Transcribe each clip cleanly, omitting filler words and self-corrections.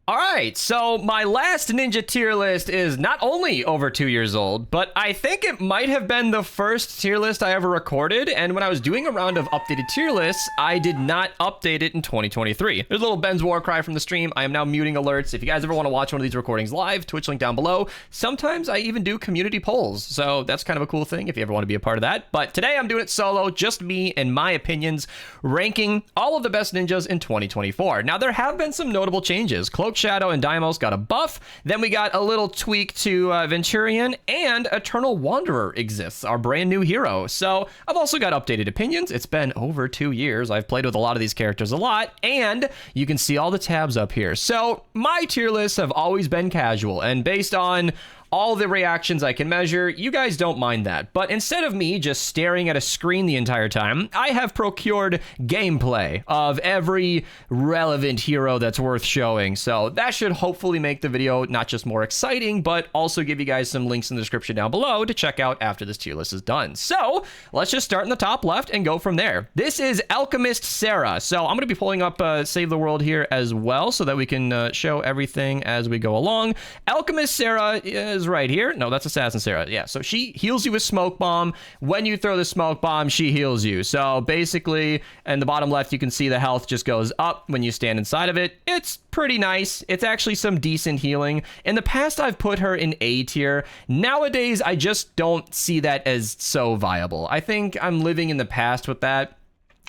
All right, so my last ninja tier list is not only over 2 years old, but I think it might have been the first tier list I ever recorded. And when I was doing a round of updated tier lists, I did not update it in 2023. There's a little Ben's war cry from the stream. I am now muting alerts. If you guys ever want to watch one of these recordings live, Twitch link down below. Sometimes I even do community polls, so that's kind of a cool thing if you ever want to be a part of that. But today I'm doing it solo, just me and my opinions, ranking all of the best ninjas in 2024. Now, there have been some notable changes. Cloak Shadow and Daimos got a buff. Then we got a little tweak to Venturion, and Eternal Wanderer exists, our brand new hero. So I've also got updated opinions. It's been over 2 years. I've played with a lot of these characters a lot, and you can see all the tabs up here. So my tier lists have always been casual, and based on all the reactions I can measure, you guys don't mind that. But instead of me just staring at a screen the entire time, I have procured gameplay of every relevant hero that's worth showing. So that should hopefully make the video not just more exciting, but also give you guys some links in the description down below to check out after this tier list is done. So let's just start in the top left and go from there. This is Alchemist Sarah. So I'm going to be pulling up Save the World here as well so that we can show everything as we go along. Alchemist Sarah is right here. No, that's Assassin Sarah. Yeah, so she heals you with Smoke Bomb. When you throw the Smoke Bomb, she heals you. So basically, in the bottom left, you can see the health just goes up when you stand inside of it. It's pretty nice. It's actually some decent healing. In the past, I've put her in A tier. Nowadays, I just don't see that as so viable. I think I'm living in the past with that.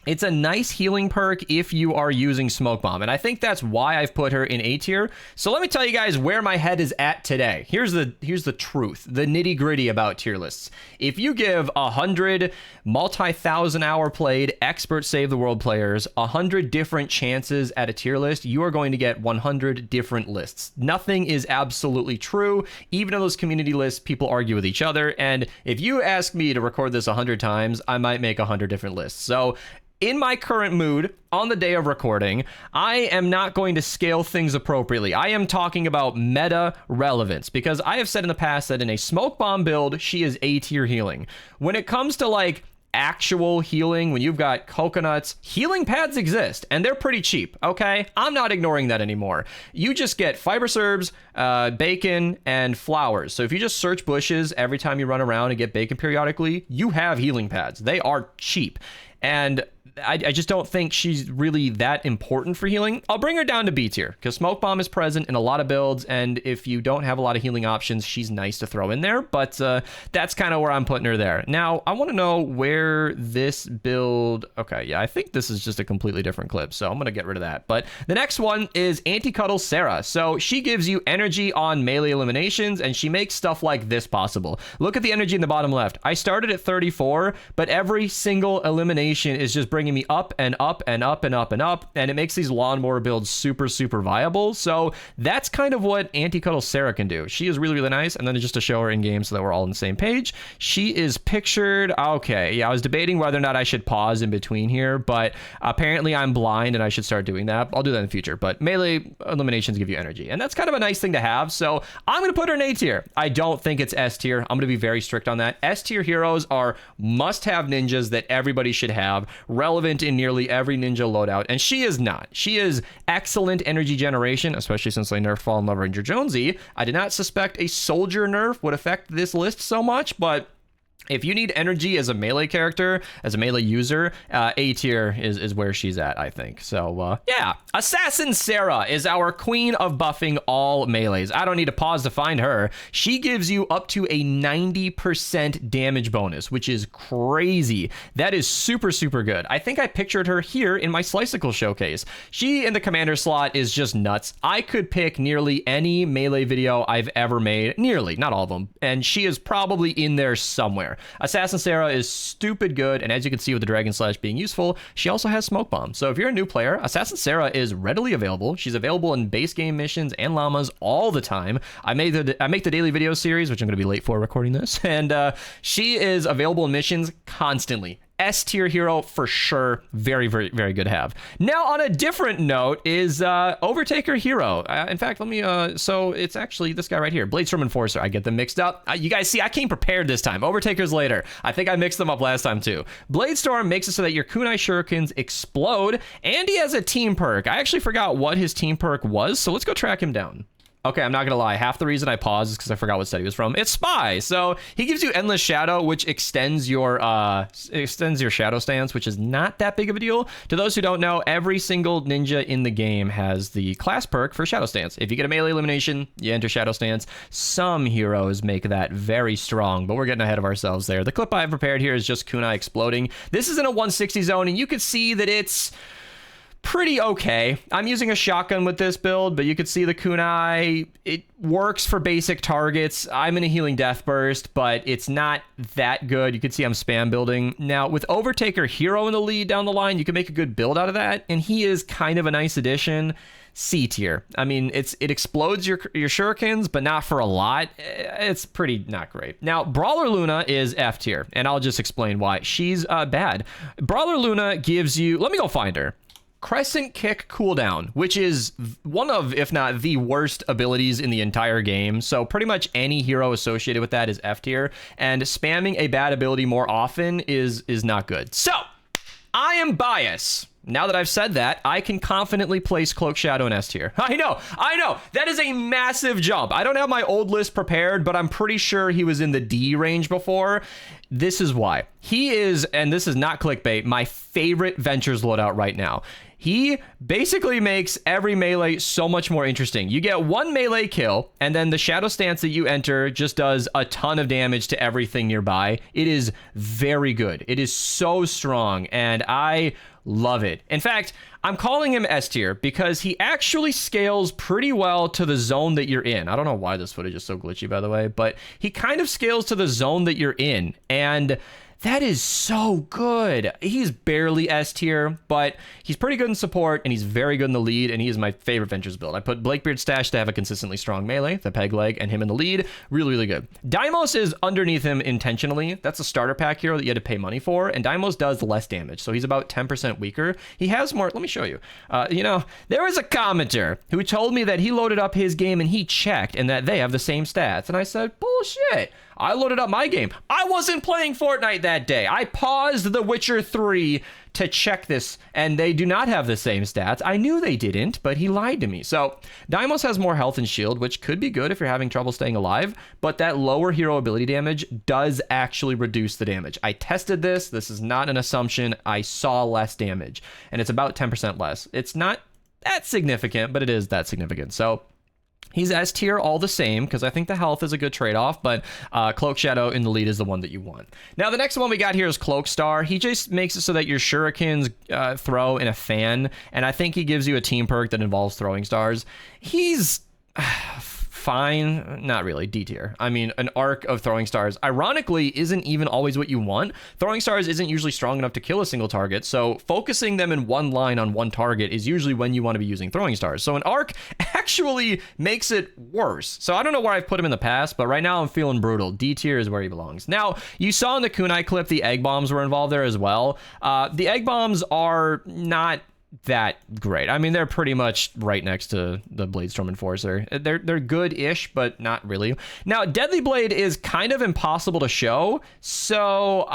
It's a nice healing perk if you are using Smoke Bomb, and I think that's why I've put her in A tier. So let me tell you guys where my head is at today. Here's the truth, the nitty gritty about tier lists. If you give 100 multi-thousand hour played expert Save the World players 100 different chances at a tier list, you are going to get 100 different lists. Nothing is absolutely true. Even in those community lists, people argue with each other, and if you ask me to record this 100 times, I might make 100 different lists. So in my current mood, on the day of recording, I am not going to scale things appropriately. I am talking about meta relevance, because I have said in the past that in a Smoke Bomb build, she is A tier healing. When it comes to like actual healing, when you've got coconuts, healing pads exist, and they're pretty cheap, okay? I'm not ignoring that anymore. You just get fiber serbs, bacon, and flowers. So if you just search bushes every time you run around and get bacon periodically, you have healing pads. They are cheap. And I just don't think she's really that important for healing. I'll bring her down to B tier because Smoke Bomb is present in a lot of builds, and if you don't have a lot of healing options, she's nice to throw in there, but that's kind of where I'm putting her there. Now, I want to know where this build... Okay, yeah, I think this is just a completely different clip, so I'm going to get rid of that. But the next one is Anti-Cuddle Sarah. So she gives you energy on melee eliminations, and she makes stuff like this possible. Look at the energy in the bottom left. I started at 34, but every single elimination is just bringing me up and up and up and up and up, and it makes these lawnmower builds super viable. So that's kind of what Anti-Cuddle Sarah can do. She is really nice. And then just to show her in game so that we're all on the same page, she is pictured... Okay, yeah, I was debating whether or not I should pause in between here, but apparently I'm blind and I should start doing that. I'll do that in the future, but melee eliminations give you energy, and that's kind of a nice thing to have. So I'm gonna put her in A tier. I don't think it's S tier. I'm gonna be very strict on that. S tier heroes are must-have ninjas that everybody should have, relevant in nearly every ninja loadout, and she is not. She is excellent energy generation, especially since they nerfed Fallen Lover and Jonesy. I did not suspect a soldier nerf would affect this list so much, but if you need energy as a melee character, as a melee user, A tier is where she's at, I think. So, yeah. Assassin Sarah is our queen of buffing all melees. I don't need to pause to find her. She gives you up to a 90% damage bonus, which is crazy. That is super good. I think I pictured her here in my Sliceable showcase. She in the commander slot is just nuts. I could pick nearly any melee video I've ever made. Nearly, not all of them. And she is probably in there somewhere. Assassin Sarah is stupid good, and as you can see with the Dragon Slash being useful, she also has Smoke Bomb. So if you're a new player, Assassin Sarah is readily available. She's available in base game missions and llamas all the time. I make the daily video series, which I'm going to be late for recording this, and she is available in missions constantly. S tier hero for sure. Very, very, very good to have. Now, on a different note is Overtaker hero. In fact, let me, so it's actually this guy right here, Bladestorm Enforcer. I get them mixed up. You guys see, I came prepared this time. Overtaker's later. I think I mixed them up last time too. Bladestorm makes it so that your kunai shurikens explode, and he has a team perk. I actually forgot what his team perk was, so let's go track him down. Okay, I'm not gonna lie. Half the reason I paused is because I forgot what set he was from. It's Spy. So he gives you Endless Shadow, which extends your shadow stance, which is not that big of a deal. To those who don't know, every single ninja in the game has the class perk for Shadow Stance. If you get a melee elimination, you enter Shadow Stance. Some heroes make that very strong, but we're getting ahead of ourselves there. The clip I have prepared here is just kunai exploding. This is in a 160 zone, and you can see that it's pretty okay. I'm using a shotgun with this build, but you could see the kunai. It works for basic targets. I'm in a healing death burst, but it's not that good. You can see I'm spam building. Now, with Overtaker hero in the lead down the line, you can make a good build out of that, and he is kind of a nice addition. C tier. I mean, it explodes your shurikens, but not for a lot. It's pretty not great. Now, Brawler Luna is F tier, and I'll just explain why. She's bad. Brawler Luna gives you, let me go find her. Crescent Kick cooldown, which is one of, if not the worst abilities in the entire game. So pretty much any hero associated with that is F tier, and spamming a bad ability more often is not good. So I am biased. Now that I've said that, I can confidently place Cloak Shadow in S tier. I know. That is a massive jump. I don't have my old list prepared, but I'm pretty sure he was in the D range before. This is why. He is, and this is not clickbait, my favorite Ventures loadout right now. He basically makes every melee so much more interesting. You get one melee kill, and then the Shadow Stance that you enter just does a ton of damage to everything nearby. It is very good. It is so strong, and I love it. In fact, I'm calling him S tier because he actually scales pretty well to the zone that you're in. I don't know why this footage is so glitchy, by the way, but he kind of scales to the zone that you're in, and that is so good. He's barely S tier, but he's pretty good in support, and he's very good in the lead, and he is my favorite Ventures build. I put Blakebeard Stash to have a consistently strong melee, the peg leg, and him in the lead. Really, really good. Daimos is underneath him intentionally. That's a starter pack hero that you had to pay money for, and Daimos does less damage, so he's about 10% weaker. He has more, let me show you. There was a commenter who told me that he loaded up his game and he checked, and that they have the same stats, and I said, bullshit. I loaded up my game. I wasn't playing Fortnite that day. I paused The Witcher 3 to check this, and they do not have the same stats. I knew they didn't, but he lied to me. So Daimos has more health and shield, which could be good if you're having trouble staying alive, but that lower hero ability damage does actually reduce the damage. I tested this. This is not an assumption. I saw less damage, and it's about 10% less. It's not that significant, but it is that significant. So he's S tier all the same, because I think the health is a good trade-off, but Cloak Shadow in the lead is the one that you want. Now, the next one we got here is Cloak Star. He just makes it so that your shurikens throw in a fan, and I think he gives you a team perk that involves throwing stars. He's fine, not really, D tier. I mean, an arc of throwing stars ironically isn't even always what you want. Throwing stars isn't usually strong enough to kill a single target, so focusing them in one line on one target is usually when you want to be using throwing stars. So an arc actually makes it worse. So I don't know where I've put him in the past, but right now I'm feeling brutal. D tier is where he belongs. Now, you saw in the kunai clip the egg bombs were involved there as well. The egg bombs are not that great. I mean, they're pretty much right next to the Bladestorm Enforcer. They're good-ish, but not really. Now, Deadly Blade is kind of impossible to show, so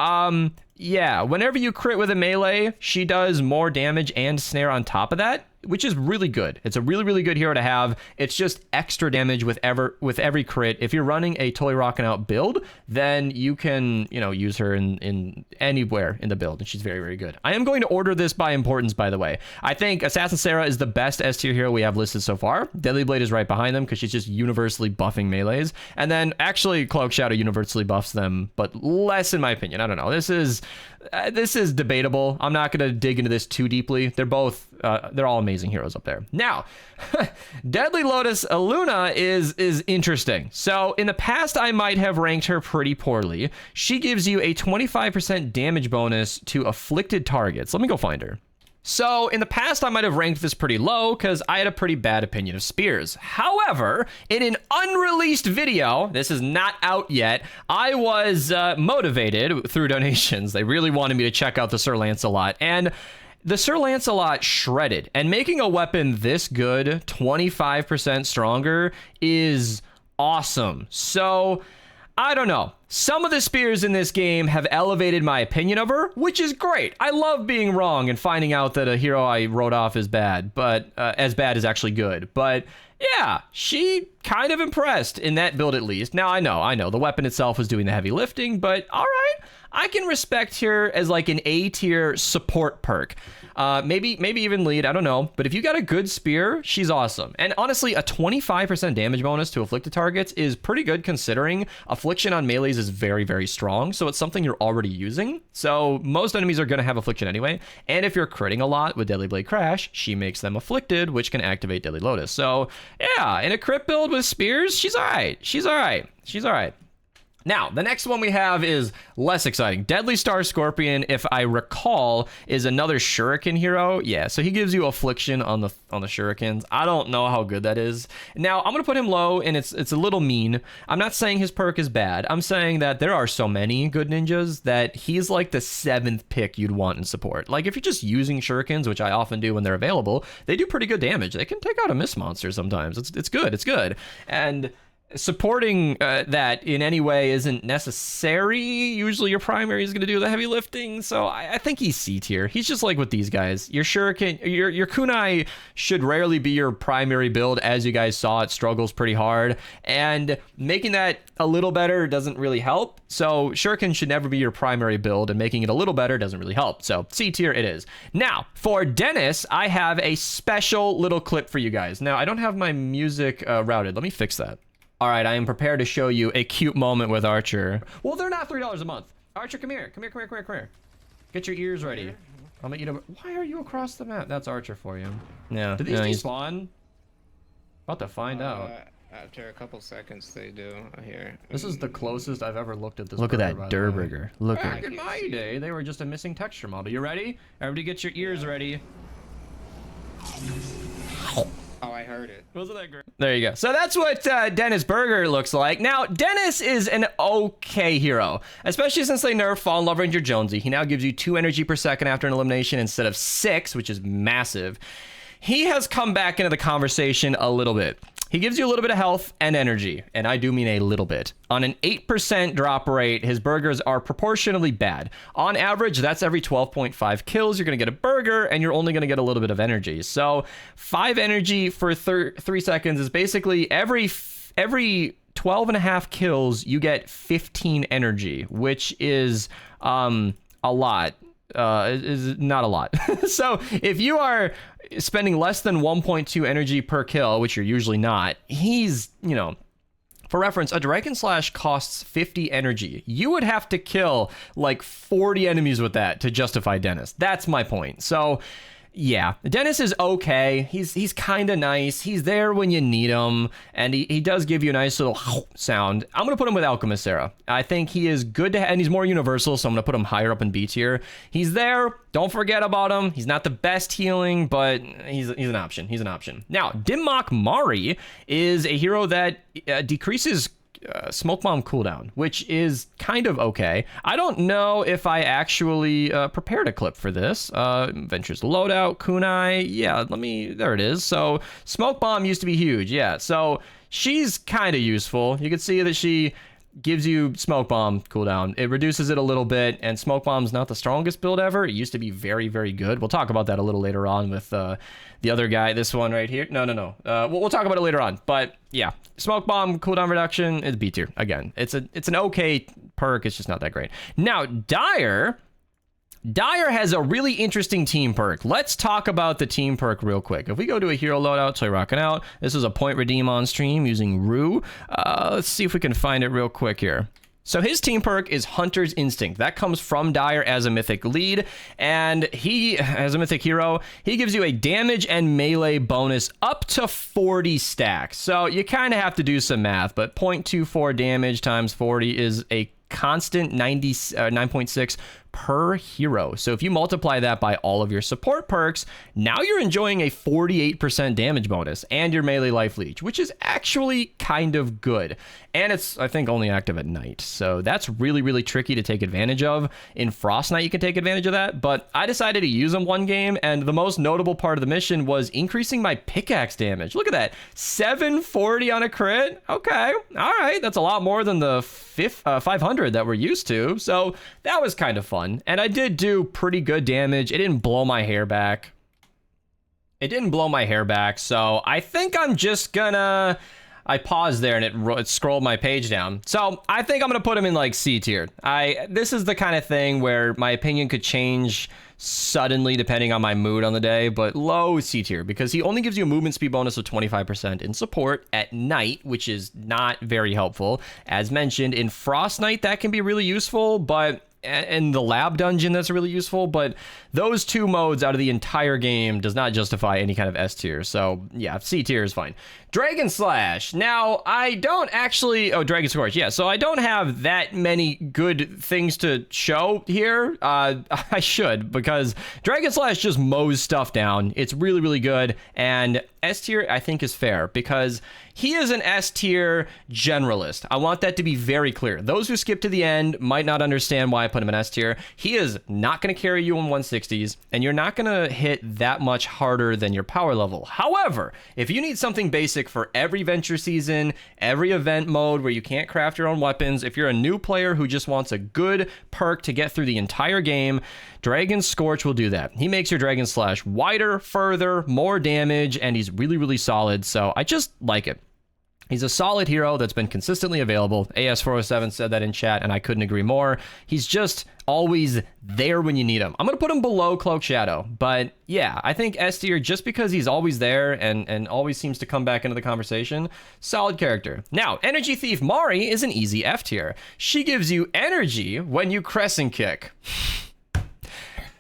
yeah, whenever you crit with a melee, she does more damage and snare on top of that, which is really good. It's a really, really good hero to have. It's just extra damage with every crit. If you're running a totally rocking out build, then you can, use her in anywhere in the build, and she's very, very good. I am going to order this by importance, by the way. I think Assassin Sarah is the best S tier hero we have listed so far. Deadly Blade is right behind them because she's just universally buffing melees. And then actually Cloak Shadow universally buffs them, but less in my opinion. I don't know. This is debatable. I'm not going to dig into this too deeply. They're all amazing heroes up there. Now, Deadly Lotus Luna is interesting. So in the past, I might have ranked her pretty poorly. She gives you a 25% damage bonus to afflicted targets. Let me go find her. So in the past, I might have ranked this pretty low because I had a pretty bad opinion of spears. However, in an unreleased video, this is not out yet, I was motivated through donations. They really wanted me to check out the Sir Lancelot, and the Sir Lancelot shredded. And making a weapon this good, 25% stronger, is awesome. So I don't know. Some of the spears in this game have elevated my opinion of her, which is great. I love being wrong and finding out that a hero I wrote off is bad, but as bad as actually good. But yeah, she kind of impressed in that build at least. Now, I know, the weapon itself was doing the heavy lifting, but all right, I can respect her as like an A tier support perk. Maybe even lead, I don't know. But if you got a good spear, she's awesome. And honestly, a 25% damage bonus to afflicted targets is pretty good considering affliction on melees is very, very strong. So it's something you're already using. So most enemies are going to have affliction anyway. And if you're critting a lot with Deadly Blade Crash, she makes them afflicted, which can activate Deadly Lotus. So yeah, in a crit build with spears, she's all right. She's all right. She's all right. Now, the next one we have is less exciting. Deadly Star Scorpion, if I recall, is another shuriken hero. Yeah, so he gives you affliction on the shurikens. I don't know how good that is. Now, I'm going to put him low, and it's a little mean. I'm not saying his perk is bad. I'm saying that there are so many good ninjas that he's like the 7th pick you'd want in support. Like, if you're just using shurikens, which I often do when they're available, they do pretty good damage. They can take out a mist monster sometimes. It's good. It's good. And supporting that in any way isn't necessary. Usually your primary is going to do the heavy lifting, so I think he's C tier. He's just like with these guys. Your shuriken, your kunai should rarely be your primary build. As you guys saw, it struggles pretty hard, and making that a little better doesn't really help. So shuriken should never be your primary build, and making it a little better doesn't really help. So C tier it is. Now for Dennis, I have a special little clip for you guys. Now I don't have my music routed. Let me fix that. All right, I am prepared to show you a cute moment with Archer. Well, they're not $3 a month. Archer, come here. Come here, come here, come here, come here. Get your ears ready. I'll make you know. Why are you across the map? That's Archer for you. Yeah. Did these despawn? About to find out. After a couple seconds, they do here. This is the closest I've ever looked at this. Look at that Durburger. Look at it. Back in my day, they were just a missing texture model. You ready? Everybody get your ears ready. Oh, I heard it. Wasn't that great? There you go. So that's what Dennis Burger looks like. Now, Dennis is an okay hero, especially since they nerfed Fallen Love Ranger Jonesy. He now gives you 2 energy per second after an elimination instead of 6, which is massive. He has come back into the conversation a little bit. He gives you a little bit of health and energy, and I do mean a little bit. On an 8% drop rate, his burgers are proportionally bad. On average, that's every 12.5 kills, you're going to get a burger, and you're only going to get a little bit of energy. So 5 energy for 3 seconds is basically every 12 and a half kills, you get 15 energy, which is a lot. Is not a lot. So if you are spending less than 1.2 energy per kill, which you're usually not, he's, you know, for reference, a Dragon Slash costs 50 energy. You would have to kill like 40 enemies with that to justify Dennis. That's my point. So yeah, Dennis is okay. He's kind of nice. He's there when you need him, and he does give you a nice little sound. I'm going to put him with Alchemist Sarah. I think he is good to and he's more universal, so I'm going to put him higher up in B tier. He's there. Don't forget about him. He's not the best healing, but he's an option. He's an option. Now, Dimmok Mari is a hero that decreases smoke bomb cooldown, which is kind of okay. I don't know if I actually prepared a clip for this. Ventures loadout, kunai. Yeah, there it is. So smoke bomb used to be huge. Yeah, so she's kind of useful. You can see that she gives you smoke bomb cooldown. It reduces it a little bit, and smoke bomb's not the strongest build ever. It used to be very, very good. We'll talk about that a little later on with the other guy. This one right here. No. We'll talk about it later on. But yeah, smoke bomb cooldown reduction is B tier. Again, it's an okay perk. It's just not that great. Now, Dire has a really interesting team perk. Let's talk about the team perk real quick. If we go to a hero loadout, Toy Rockin' Out, this is a point redeem on stream using Rue. Let's see if we can find it real quick here. So his team perk is Hunter's Instinct. That comes from Dire as a mythic lead, and he, as a mythic hero, he gives you a damage and melee bonus up to 40 stacks. So you kind of have to do some math, but 0.24 damage times 40 is a constant 9.6 per hero. So if you multiply that by all of your support perks, now you're enjoying a 48% damage bonus and your melee life leech, which is actually kind of good. And it's, I think, only active at night. So that's really, really tricky to take advantage of. In Frost Knight, you can take advantage of that. But I decided to use him one game. And the most notable part of the mission was increasing my pickaxe damage. Look at that. 740 on a crit. Okay. All right. That's a lot more than the 500 that we're used to. So that was kind of fun. And I did do pretty good damage. It didn't blow my hair back. So I think I'm just gonna... I paused there and it scrolled my page down. So I think I'm going to put him in like C tier. This is the kind of thing where my opinion could change suddenly depending on my mood on the day, but low C tier because he only gives you a movement speed bonus of 25% in support at night, which is not very helpful. As mentioned, in Frost Knight, that can be really useful, but in the lab dungeon, that's really useful, but those two modes out of the entire game does not justify any kind of S tier. So yeah, C tier is fine. Dragon Slash. Now, I don't actually... Oh, Dragon Scorch. Yeah, so I don't have that many good things to show here. I should, because Dragon Slash just mows stuff down. It's really, really good. And S tier, I think, is fair, because he is an S tier generalist. I want that to be very clear. Those who skip to the end might not understand why I put him in S tier. He is not going to carry you in 160s, and you're not going to hit that much harder than your power level. However, if you need something basic for every venture season, every event mode where you can't craft your own weapons, if you're a new player who just wants a good perk to get through the entire game, Dragon Scorch will do that. He makes your Dragon Slash wider, further, more damage, and he's really, really solid, so I just like it. He's a solid hero that's been consistently available. AS407 said that in chat, and I couldn't agree more. He's just always there when you need him. I'm going to put him below Cloak Shadow, but yeah, I think S tier, just because he's always there and always seems to come back into the conversation, solid character. Now, Energy Thief Mari is an easy F tier. She gives you energy when you crescent kick.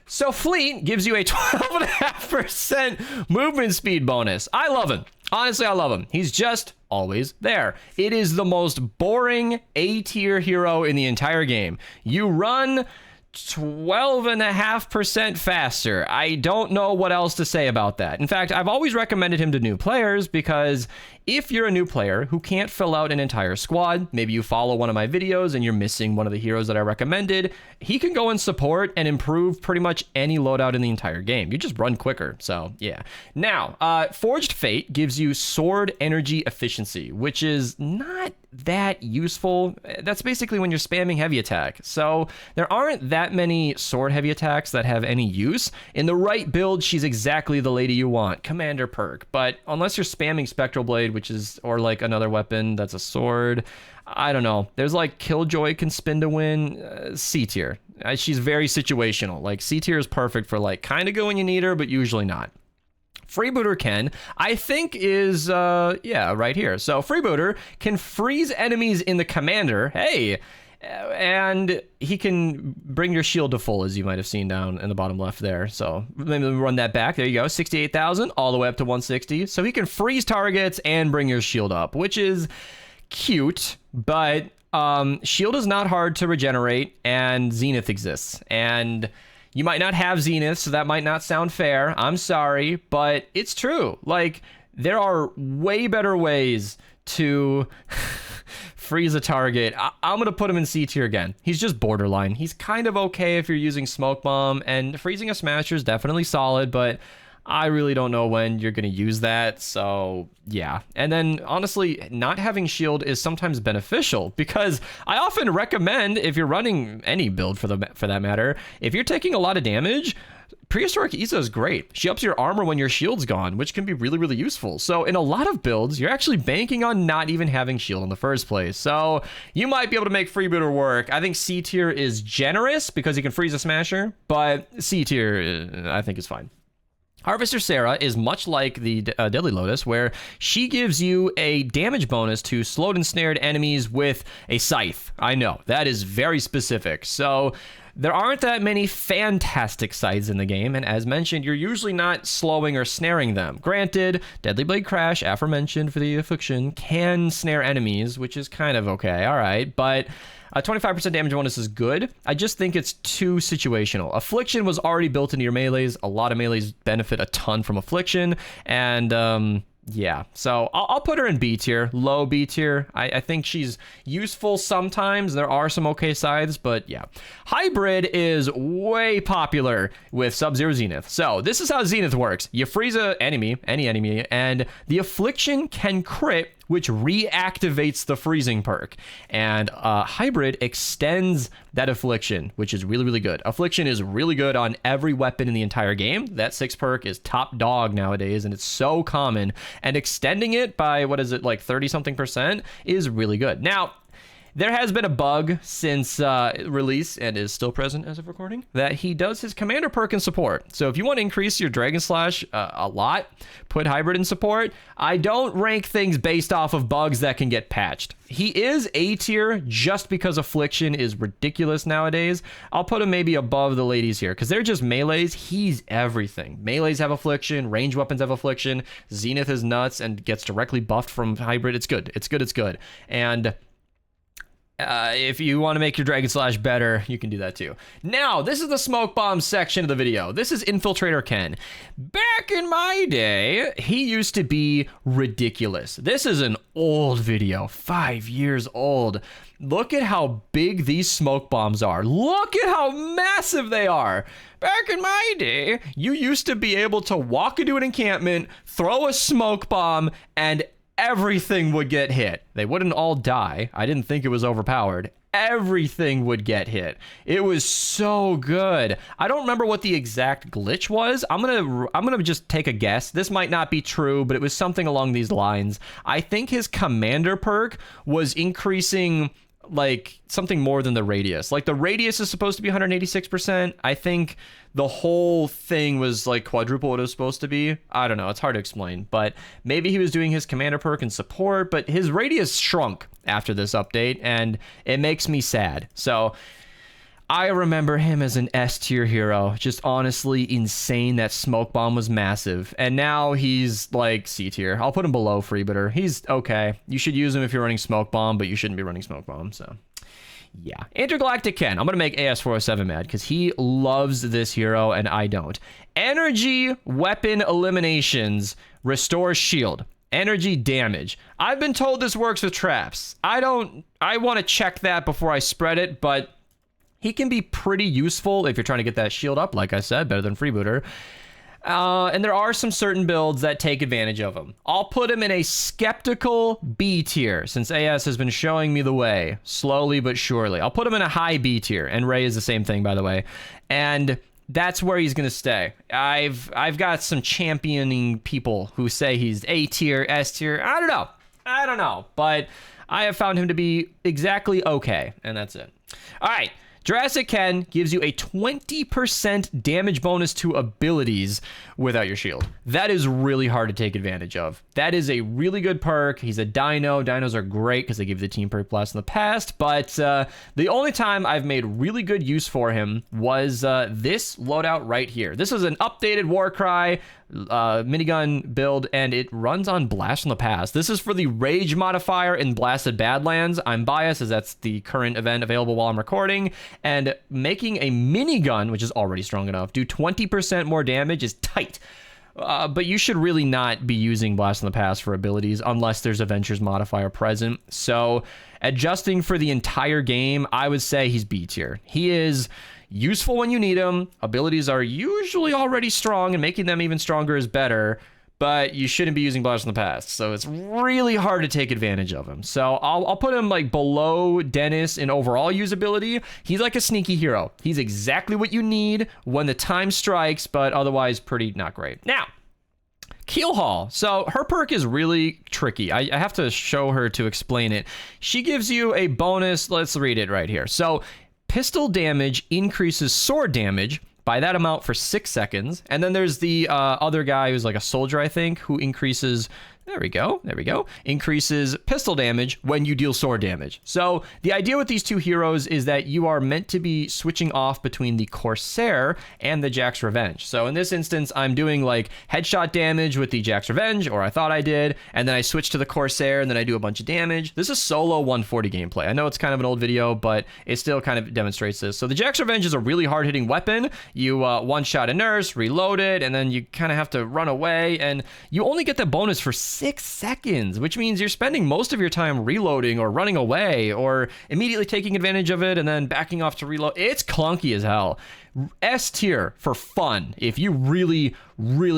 So Fleet gives you a 12.5% movement speed bonus. I love him. Honestly, I love him. He's just always there. It is the most boring A-tier hero in the entire game. You run 12.5% faster. I don't know what else to say about that. In fact, I've always recommended him to new players because if you're a new player who can't fill out an entire squad, maybe you follow one of my videos and you're missing one of the heroes that I recommended, he can go and support and improve pretty much any loadout in the entire game. You just run quicker, so yeah. Now, Forged Fate gives you sword energy efficiency, which is not that useful. That's basically when you're spamming heavy attack. So there aren't that many sword heavy attacks that have any use. In the right build, she's exactly the lady you want, commander perk. But unless you're spamming Spectral Blade, which is, or like another weapon that's a sword, I don't know. There's like Killjoy can spin to win. C tier. She's very situational. Like C tier is perfect for like kind of go when you need her, but usually not. Freebooter Ken, I think is, yeah, right here. So Freebooter can freeze enemies in the commander. Hey, and he can bring your shield to full, as you might have seen down in the bottom left there. So maybe run that back. There you go, 68,000 all the way up to 160. So he can freeze targets and bring your shield up, which is cute, but shield is not hard to regenerate, and Zenith exists. And you might not have Zenith, so that might not sound fair. I'm sorry, but it's true. Like, there are way better ways to freeze a target. I'm going to put him in C tier again. He's just borderline. He's kind of okay if you're using Smoke Bomb, and freezing a Smasher is definitely solid, but I really don't know when you're going to use that, so yeah. And then, honestly, not having shield is sometimes beneficial, because I often recommend, if you're running any build for that matter, if you're taking a lot of damage, Prehistoric Isa is great. She ups your armor when your shield's gone, which can be really, really useful. So in a lot of builds, you're actually banking on not even having shield in the first place. So you might be able to make Freebooter work. I think C tier is generous because you can freeze a Smasher, but C tier, I think, is fine. Harvester Sarah is much like the Deadly Lotus, where she gives you a damage bonus to slowed and snared enemies with a scythe. I know, that is very specific. So there aren't that many fantastic sights in the game, and as mentioned, you're usually not slowing or snaring them. Granted, Deadly Blade Crash, aforementioned for the affliction, can snare enemies, which is kind of okay, alright, but 25% damage bonus is good. I just think it's too situational. Affliction was already built into your melees. A lot of melees benefit a ton from Affliction, and yeah, so I'll put her in B tier, low B tier. I think she's useful sometimes. There are some okay sides, but yeah. Hybrid is way popular with Sub-Zero Zenith. So this is how Zenith works. You freeze any enemy, and the Affliction can crit, which reactivates the freezing perk. And Hybrid extends that Affliction, which is really, really good. Affliction is really good on every weapon in the entire game. That 6 perk is top dog nowadays, and it's so common. And extending it by, what is it, like 30-something% is really good. Now, there has been a bug since release, and is still present as of recording, that he does his commander perk in support. So if you want to increase your Dragon Slash a lot, put Hybrid in support. I don't rank things based off of bugs that can get patched. He is A tier just because Affliction is ridiculous nowadays. I'll put him maybe above the ladies here, because they're just melees. He's everything. Melees have Affliction, range weapons have Affliction, Zenith is nuts and gets directly buffed from Hybrid. It's good. It's good. It's good. And if you want to make your Dragon Slash better, you can do that too. Now, this is the smoke bomb section of the video. This is Infiltrator Ken. Back in my day, he used to be ridiculous. This is an old video, 5 years old. Look at how big these smoke bombs are. Look at how massive they are. Back in my day, you used to be able to walk into an encampment, throw a smoke bomb, and everything would get hit. They wouldn't all die. I didn't think it was overpowered. Everything would get hit. It was so good. I don't remember what the exact glitch was. I'm gonna just take a guess. This might not be true, but it was something along these lines. I think his commander perk was increasing like something more than the radius. Like the radius is supposed to be 186%. I think the whole thing was like quadruple what it was supposed to be. I don't know. It's hard to explain, but maybe he was doing his commander perk in support, but his radius shrunk after this update, and it makes me sad. So I remember him as an S tier hero. Just honestly insane. That smoke bomb was massive. And now he's like C tier. I'll put him below Freebooter. He's okay. You should use him if you're running smoke bomb, but you shouldn't be running smoke bomb, so yeah. Intergalactic Ken. I'm going to make AS407 mad because he loves this hero and I don't. Energy weapon eliminations restores shield. Energy damage. I've been told this works with traps. I want to check that before I spread it, but he can be pretty useful if you're trying to get that shield up, like I said, better than Freebooter. And there are some certain builds that take advantage of him. I'll put him in a skeptical B tier, since AS has been showing me the way, slowly but surely. I'll put him in a high B tier, and Ray is the same thing, by the way. And that's where he's gonna stay. I've got some championing people who say he's A tier, S tier. I don't know, but I have found him to be exactly okay, and that's it. All right. Jurassic Ken gives you a 20% damage bonus to abilities without your shield. That is really hard to take advantage of. That is a really good perk. He's a dino. Dinos are great because they give you the team perk blast in the past, but the only time I've made really good use for him was this loadout right here. This is an updated Warcry minigun build, and it runs on Blast from the Past. This is for the Rage modifier in Blasted Badlands. I'm biased as that's the current event available while I'm recording, and making a minigun, which is already strong enough, do 20% more damage is tight. But you should really not be using Blast from the Past for abilities unless there's a Ventures modifier present. So adjusting for the entire game, I would say he's B tier. He is useful when you need them. Abilities are usually already strong, and making them even stronger is better, but you shouldn't be using Blast from the Past, so it's really hard to take advantage of him. So I'll put him like below Dennis in overall usability. He's like a sneaky hero. He's exactly what you need when the time strikes, but otherwise pretty not great. Now, Keelhaul. So her perk is really tricky. I have to show her to explain it. She gives you a bonus. Let's read it right here. So pistol damage increases sword damage by that amount for 6 seconds. And then there's the other guy who's like a soldier, I think, who increases There we go. There we go. Increases pistol damage when you deal sword damage. So the idea with these two heroes is that you are meant to be switching off between the Corsair and the Jack's Revenge. So in this instance, I'm doing like headshot damage with the Jack's Revenge, or I thought I did, and then I switch to the Corsair and then I do a bunch of damage. This is solo 140 gameplay. I know it's kind of an old video, but it still kind of demonstrates this. So the Jack's Revenge is a really hard-hitting weapon. You one-shot a nurse, reload it, and then you kind of have to run away, and you only get the bonus for 6 seconds, which means you're spending most of your time reloading or running away or immediately taking advantage of it and then backing off to reload. It's clunky as hell. S tier for fun. If you really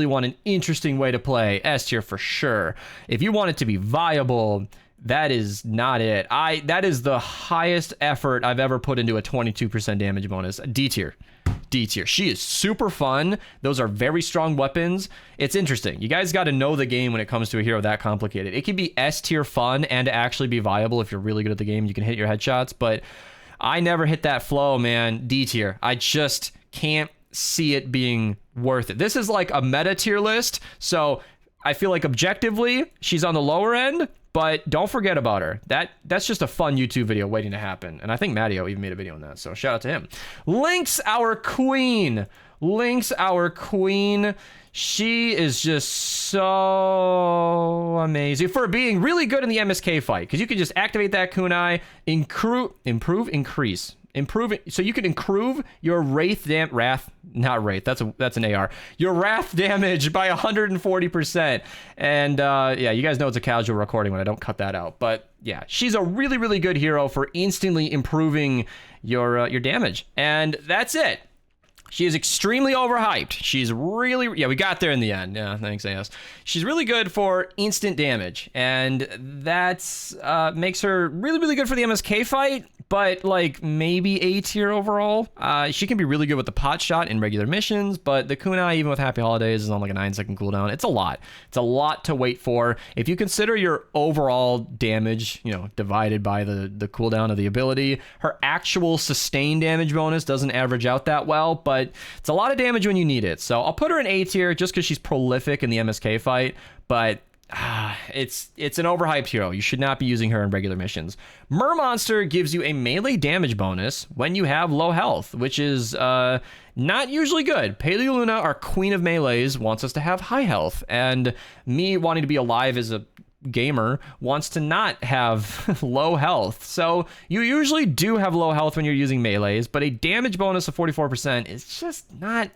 want an interesting way to play, S tier for sure. If you want it to be viable, that is not it. That is the highest effort I've ever put into a 22% damage bonus. D tier. D tier. She is super fun. Those are very strong weapons. It's interesting. You guys got to know the game when it comes to a hero that complicated. It can be S tier fun and actually be viable if you're really good at the game. You can hit your headshots, but I never hit that flow, man. D tier. I just can't see it being worth it. This is like a meta tier list, so I feel like objectively she's on the lower end, but don't forget about her. That's just a fun YouTube video waiting to happen. And I think Matteo even made a video on that, so shout out to him. Lynx, our queen. Lynx, our queen. She is just so amazing for being really good in the MSK fight, because you can just activate that kunai, increase. So you can improve your that's an AR. Your wrath damage by 140%. And yeah, you guys know it's a casual recording when I don't cut that out. But yeah, she's a really good hero for instantly improving your damage. And that's it. She is extremely overhyped. She's really, yeah, we got there in the end. Yeah, thanks, AS. She's really good for instant damage, and that's makes her really good for the MSK fight, but like maybe A tier overall. She can be really good with the pot shot in regular missions, but the kunai, even with Happy Holidays, is on like a 9-second cooldown. It's a lot. It's a lot to wait for. If you consider your overall damage, you know, divided by the cooldown of the ability, her actual sustained damage bonus doesn't average out that well, but it's a lot of damage when you need it. So I'll put her in A tier just because she's prolific in the MSK fight, but it's an overhyped hero. You should not be using her in regular missions. Mermonster gives you a melee damage bonus when you have low health, which is not usually good. Paleo Luna, our queen of melees, wants us to have high health, and me wanting to be alive as a gamer wants to not have low health. So you usually do have low health when you're using melees, but a damage bonus of 44% is just not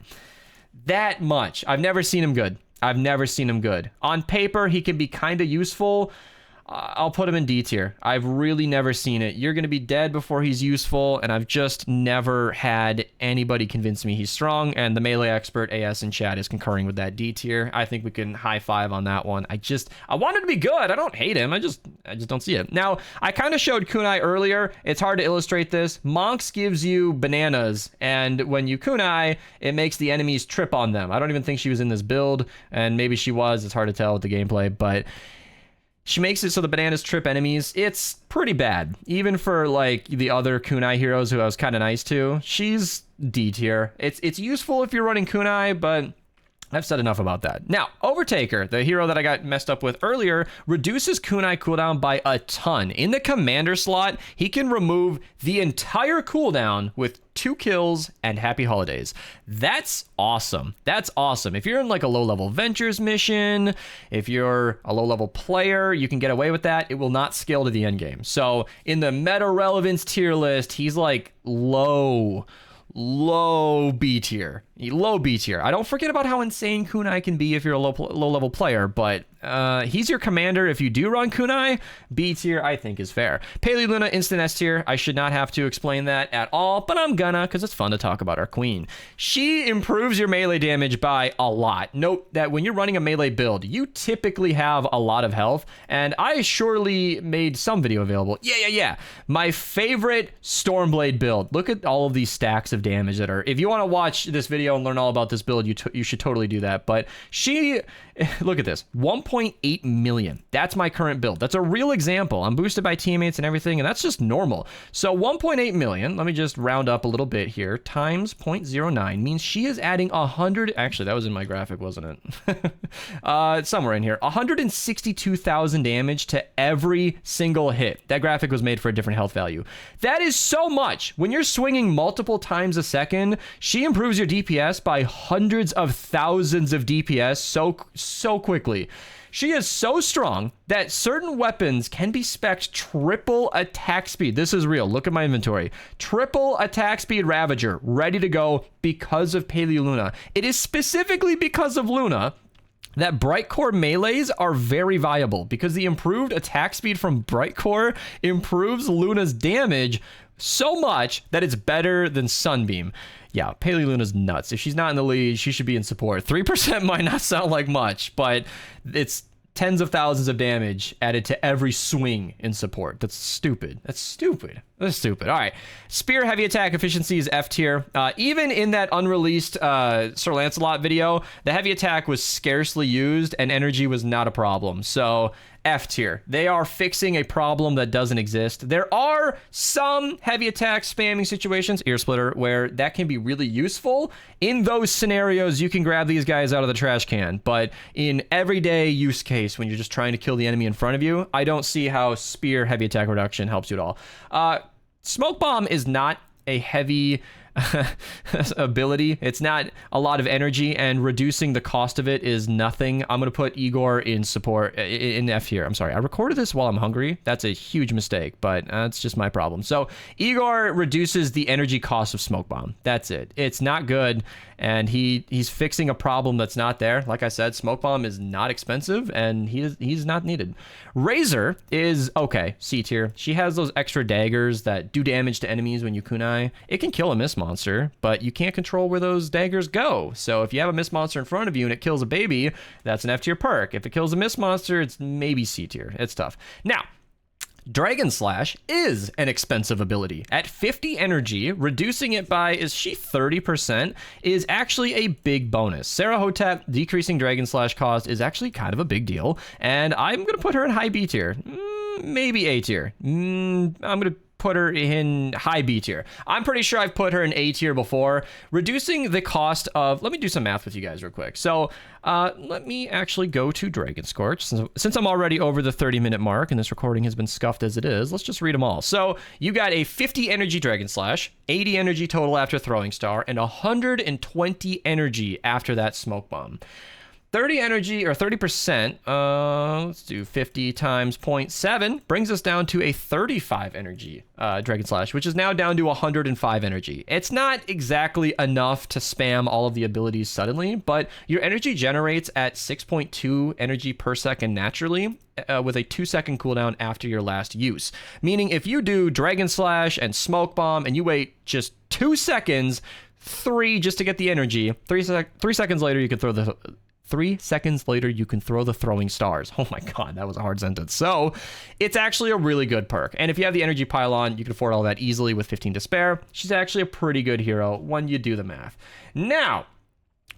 that much. I've never seen him good. On paper, he can be kind of useful. I'll put him in D tier. I've really never seen it. You're going to be dead before he's useful, and I've just never had anybody convince me he's strong, and the melee expert AS in chat is concurring with that D tier. I think we can high five on that one. I want him to be good. I don't hate him. I just don't see it. Now, I kind of showed kunai earlier. It's hard to illustrate this. Monks gives you bananas, and when you kunai, it makes the enemies trip on them. I don't even think she was in this build, and maybe she was. It's hard to tell with the gameplay, but she makes it so the bananas trip enemies. It's pretty bad. Even for like the other kunai heroes who I was kind of nice to, she's D tier. It's useful if you're running kunai, but I've said enough about that. Now, Overtaker, the hero that I got messed up with earlier, reduces kunai cooldown by a ton. In the commander slot, he can remove the entire cooldown with 2 kills and Happy Holidays. That's awesome. That's awesome. If you're in like a low-level Ventures mission, if you're a low-level player, you can get away with that. It will not scale to the end game. So in the meta relevance tier list, he's like low B tier. Low B tier. I don't forget about how insane kunai can be if you're a low-level player, but he's your commander if you do run kunai. B tier, I think, is fair. Paleo Luna, instant S tier. I should not have to explain that at all, but I'm gonna, because it's fun to talk about our queen. She improves your melee damage by a lot. Note that when you're running a melee build, you typically have a lot of health, and I surely made some video available. Yeah. My favorite Stormblade build. Look at all of these stacks of damage that are, if you want to watch this video video and learn all about this build, you should totally do that. But she, look at this, 1.8 million. That's my current build. That's a real example. I'm boosted by teammates and everything, and that's just normal. So 1.8 million, let me just round up a little bit here, times 0.09 means she is adding 100, actually that was in my graphic, wasn't it? It's somewhere in here, 162,000 damage to every single hit. That graphic was made for a different health value. That is so much. When you're swinging multiple times a second, she improves your DPS by hundreds of thousands of DPS so quickly. She is so strong that certain weapons can be spec'd triple attack speed. This is real. Look at my inventory. Triple attack speed Ravager, ready to go because of Paleo Luna. It is specifically because of Luna that Bright Core melees are very viable, because the improved attack speed from Bright Core improves Luna's damage so much that it's better than Sunbeam. Yeah, Paleo Luna's nuts. If she's not in the lead, she should be in support. 3% might not sound like much, but it's tens of thousands of damage added to every swing in support. That's stupid. That's stupid. That's stupid. All right. Spear heavy attack efficiency is F tier. Even in that unreleased Sir Lancelot video, the heavy attack was scarcely used and energy was not a problem. So F tier. They are fixing a problem that doesn't exist. There are some heavy attack spamming situations, ear splitter, where that can be really useful. In those scenarios, you can grab these guys out of the trash can. But in everyday use case, when you're just trying to kill the enemy in front of you, I don't see how spear heavy attack reduction helps you at all. Smoke bomb is not a heavy ability. It's not a lot of energy, and reducing the cost of it is nothing. I'm going to put Igor in support, in F here. I'm sorry. I recorded this while I'm hungry. That's a huge mistake, but that's just my problem. So Igor reduces the energy cost of Smoke Bomb. That's it. It's not good, and he's fixing a problem that's not there. Like I said, Smoke Bomb is not expensive, and he's not needed. Razor is okay, C tier. She has those extra daggers that do damage to enemies when you kunai. It can kill a Mist monster, but you can't control where those daggers go. So if you have a Mist monster in front of you and it kills a baby, that's an F tier perk. If it kills a Mist monster, it's maybe C tier. It's tough. Now, Dragon Slash is an expensive ability. At 50 energy, reducing it by, is she 30%, is actually a big bonus. Sarah Hotep decreasing Dragon Slash cost is actually kind of a big deal, and I'm going to put her in high B tier. Maybe A tier. I'm going to put her in high B tier. I'm pretty sure I've put her in A tier before. Reducing the cost of, let me do some math with you guys real quick. So let me actually go to Dragon Scorch. Since I'm already over the 30-minute mark and this recording has been scuffed as it is, let's just read them all. So you got a 50 energy Dragon Slash, 80 energy total after Throwing Star, and 120 energy after that Smoke Bomb. 30 energy, or 30%, let's do 50 times 0.7, brings us down to a 35 energy Dragon Slash, which is now down to 105 energy. It's not exactly enough to spam all of the abilities suddenly, but your energy generates at 6.2 energy per second naturally, with a 2-second cooldown after your last use. Meaning if you do Dragon Slash and Smoke Bomb and you wait just 2 seconds, 3 just to get the energy, 3 seconds later you can throw the... 3 seconds later, you can throw the Throwing Stars. Oh my god, that was a hard sentence. So, it's actually a really good perk. And if you have the Energy Pylon, you can afford all that easily with 15 to spare. She's actually a pretty good hero when you do the math. Now,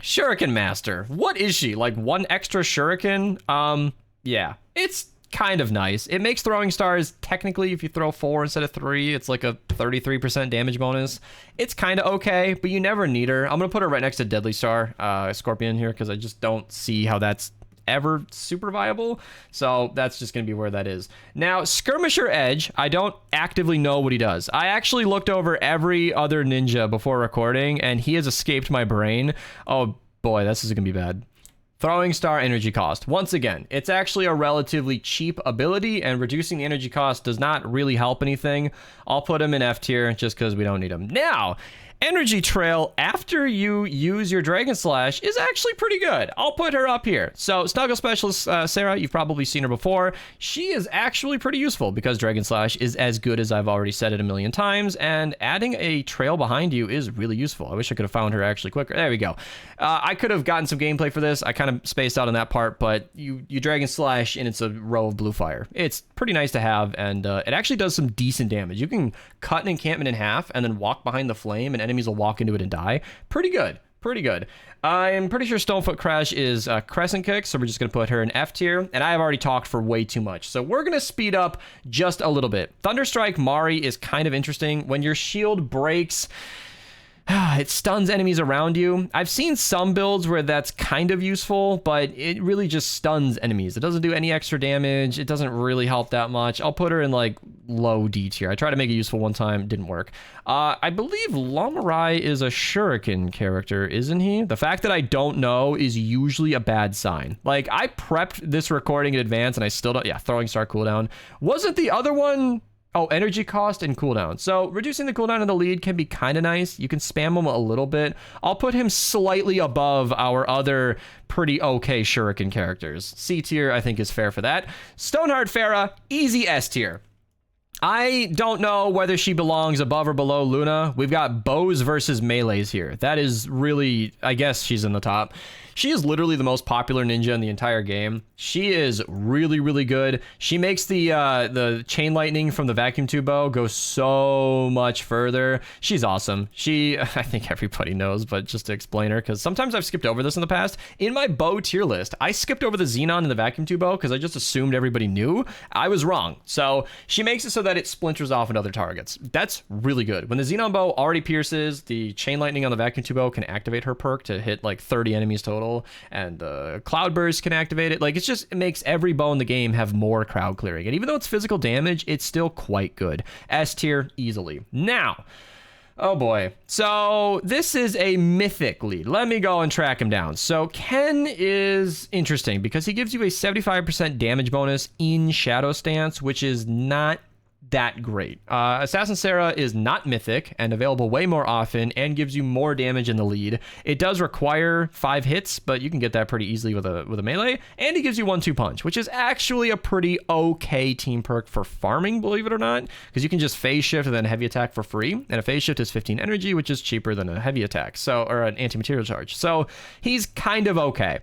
Shuriken Master. What is she? Like one extra Shuriken? Yeah, it's kind of nice. It makes Throwing Stars, technically, if you throw 4 instead of 3, it's like a 33% damage bonus. It's kind of okay, but you never need her. I'm going to put her right next to Deadly Star, Scorpion here, because I just don't see how that's ever super viable. So that's just going to be where that is. Now, Skirmisher Edge, I don't actively know what he does. I actually looked over every other ninja before recording, and he has escaped my brain. Oh boy, this is going to be bad. Throwing Star energy cost. Once again, it's actually a relatively cheap ability, and reducing the energy cost does not really help anything. I'll put him in F tier just because we don't need him. Now, Energy Trail after you use your Dragon Slash is actually pretty good. I'll put her up here. So Snuggle Specialist Sarah, you've probably seen her before. She is actually pretty useful because Dragon Slash is as good as I've already said it a million times, and adding a trail behind you is really useful. I wish I could have found her actually quicker. There we go. I could have gotten some gameplay for this. I kind of spaced out on that part, but you Dragon Slash and it's a row of blue fire. It's pretty nice to have, and it actually does some decent damage. You can cut an encampment in half and then walk behind the flame, and enemies will walk into it and die. Pretty good pretty good. I'm pretty sure Stonefoot Crash is Crescent Kick, so we're just going to put her in F tier, and I have already talked for way too much, so we're going to speed up just a little bit. Thunderstrike Mari is kind of interesting. When your shield breaks, it stuns enemies around you. I've seen some builds where that's kind of useful, but it really just stuns enemies. It doesn't do any extra damage. It doesn't really help that much. I'll put her in like low D tier. I tried to make it useful one time, it didn't work. I believe Lamurai is a Shuriken character, isn't he? The fact that I don't know is usually a bad sign. Like, I prepped this recording in advance and I still don't, yeah, throwing star cooldown. Wasn't the other one? Oh, energy cost and cooldown. So reducing the cooldown in the lead can be kind of nice. You can spam him a little bit. I'll put him slightly above our other pretty okay Shuriken characters. C tier, I think, is fair for that. Stoneheart Farah, easy S tier. I don't know whether she belongs above or below Luna. We've got bows versus melees here. That is really, I guess she's in the top. She is literally the most popular ninja in the entire game. She is really, really good. She makes the chain lightning from the vacuum tube bow go so much further. She's awesome. She, I think everybody knows, but just to explain her, because sometimes I've skipped over this in the past. In my bow tier list, I skipped over the Xenon and the vacuum tube bow because I just assumed everybody knew. I was wrong. So she makes it so that it splinters off at other targets. That's really good. When the Xenon bow already pierces, the chain lightning on the vacuum tube bow can activate her perk to hit like 30 enemies total. And Cloud Burst can activate it. Like, it makes every bow in the game have more crowd clearing. And even though it's physical damage, it's still quite good. S tier, easily. Now, oh boy. So this is a mythic lead. Let me go and track him down. So Ken is interesting because he gives you a 75% damage bonus in Shadow Stance, which is not that great. Assassin Sarah is not mythic and available way more often and gives you more damage in the lead. It does require 5 hits, but you can get that pretty easily with a melee, and he gives you 1-2 punch, which is actually a pretty okay team perk for farming, believe it or not, because you can just phase shift and then heavy attack for free, and a phase shift is 15 energy, which is cheaper than a heavy attack, so, or an anti-material charge. So he's kind of okay.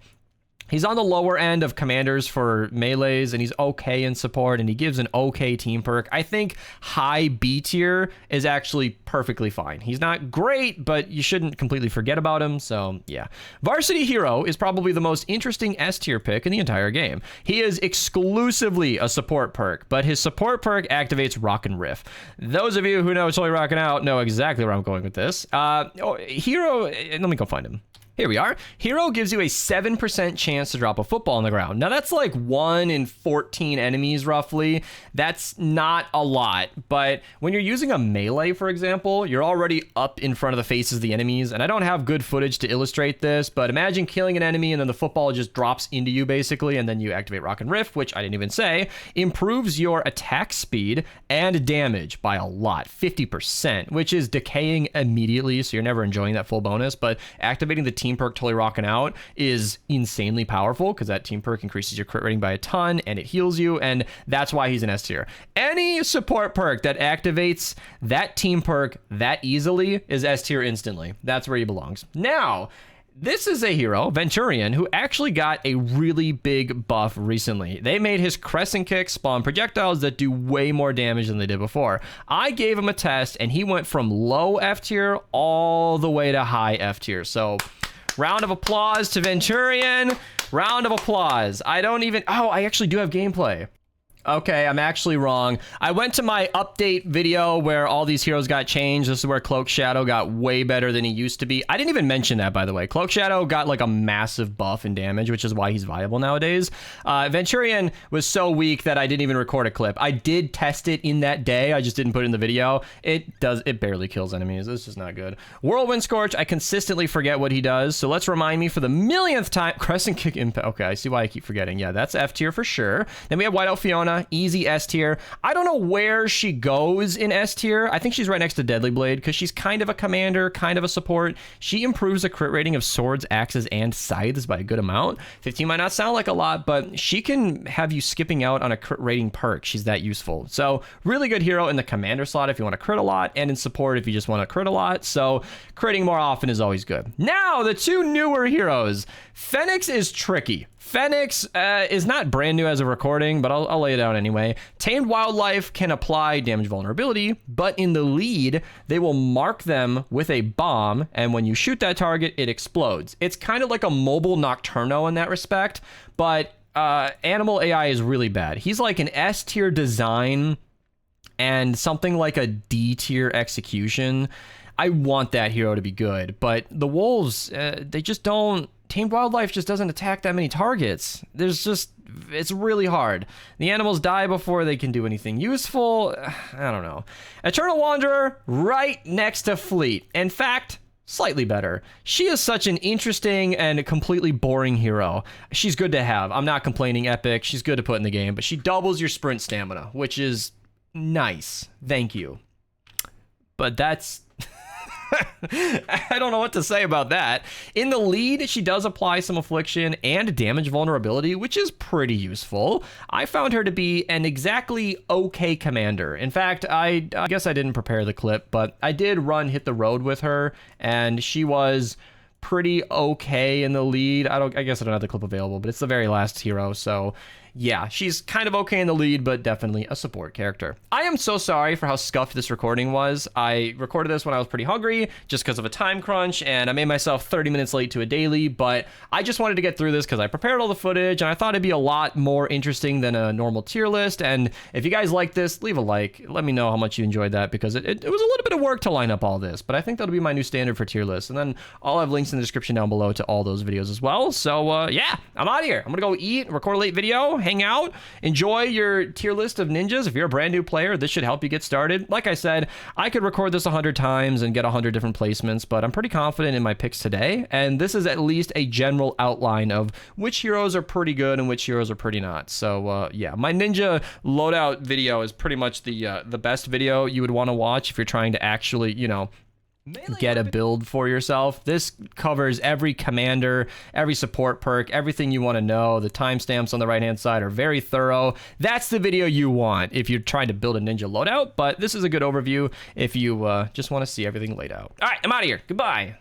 He's on the lower end of commanders for melees, and he's okay in support, and he gives an okay team perk. I think high B tier is actually perfectly fine. He's not great, but you shouldn't completely forget about him, so yeah. Varsity Hero is probably the most interesting S tier pick in the entire game. He is exclusively a support perk, but his support perk activates Rock and Riff. Those of you who know Totally Rockin' Out know exactly where I'm going with this. Hero, let me go find him. Here we are. Hero gives you a 7% chance to drop a football on the ground. Now that's like 1 in 14 enemies roughly. That's not a lot, but when you're using a melee, for example, you're already up in front of the faces of the enemies, and I don't have good footage to illustrate this, but imagine killing an enemy and then the football just drops into you basically, and then you activate Rock and Riff, which I didn't even say, improves your attack speed and damage by a lot, 50%, which is decaying immediately, so you're never enjoying that full bonus, but activating the team perk Totally Rockin' Out is insanely powerful because that team perk increases your crit rating by a ton and it heals you, and that's why he's an S tier. Any support perk that activates that team perk that easily is S tier instantly. That's where he belongs. Now, this is a hero, Venturion, who actually got a really big buff recently. They made his Crescent Kick spawn projectiles that do way more damage than they did before. I gave him a test, and he went from low F tier all the way to high F tier. So, round of applause to Venturion. Round of applause. I actually do have gameplay. Okay, I'm actually wrong. I went to my update video where all these heroes got changed. This is where Cloak Shadow got way better than he used to be. I didn't even mention that, by the way. Cloak Shadow got like a massive buff in damage, which is why he's viable nowadays. Venturion was so weak that I didn't even record a clip. I did test it in that day. I just didn't put it in the video. It barely kills enemies. This is not good. Whirlwind Scorch, I consistently forget what he does. So let's remind me for the millionth time. Crescent Kick Impact. Okay, I see why I keep forgetting. Yeah, that's F tier for sure. Then we have Whiteout Fiona. Easy S tier. I don't know where she goes in S tier. I think she's right next to Deadly Blade because she's kind of a commander, kind of a support. She improves the crit rating of swords, axes, and scythes by a good amount. 15 might not sound like a lot, but she can have you skipping out on a crit rating perk. She's that useful. So really good hero in the commander slot if you want to crit a lot, and in support if you just want to crit a lot. So critting more often is always good. Now, the two newer heroes. Phoenix is tricky. Phoenix is not brand new as a recording, but I'll lay it out anyway. Tamed wildlife can apply damage vulnerability, but in the lead, they will mark them with a bomb, and when you shoot that target, it explodes. It's kind of like a mobile Nocturno in that respect, but animal AI is really bad. He's like an S tier design and something like a D tier execution. I want that hero to be good, but the wolves, they just don't. Tamed wildlife just doesn't attack that many targets. It's really hard. The animals die before they can do anything useful. I don't know. Eternal Wanderer, right next to Fleet. In fact, slightly better. She is such an interesting and completely boring hero. She's good to have. I'm not complaining, Epic. She's good to put in the game, but she doubles your sprint stamina, which is nice. Thank you. But that's... I don't know what to say about that. In the lead, she does apply some affliction and damage vulnerability, which is pretty useful. I found her to be an exactly okay commander. In fact, I guess I didn't prepare the clip, but I did run Hit the Road with her, and she was pretty okay in the lead. I guess I don't have the clip available, but it's the very last hero, so yeah, she's kind of okay in the lead, but definitely a support character. I am so sorry for how scuffed this recording was. I recorded this when I was pretty hungry, just because of a time crunch, and I made myself 30 minutes late to a daily, but I just wanted to get through this because I prepared all the footage, and I thought it'd be a lot more interesting than a normal tier list, and if you guys like this, leave a like. Let me know how much you enjoyed that, because it was a little bit of work to line up all this, but I think that'll be my new standard for tier lists, and then I'll have links in the description down below to all those videos as well. So, yeah, I'm out of here. I'm gonna go eat, record a late video, hang out, enjoy your tier list of ninjas. If you're a brand new player, this should help you get started. Like I said, I could record this 100 times and get 100 different placements, but I'm pretty confident in my picks today, and this is at least a general outline of which heroes are pretty good and which heroes are pretty not. So yeah, my ninja loadout video is pretty much the best video you would want to watch if you're trying to actually, you know, get a build for yourself. This covers every commander, every support perk, everything you want to know. The timestamps on the right hand side are very thorough. That's the video you want if you're trying to build a ninja loadout, but this is a good overview if you just want to see everything laid out. All right, I'm out of here. Goodbye.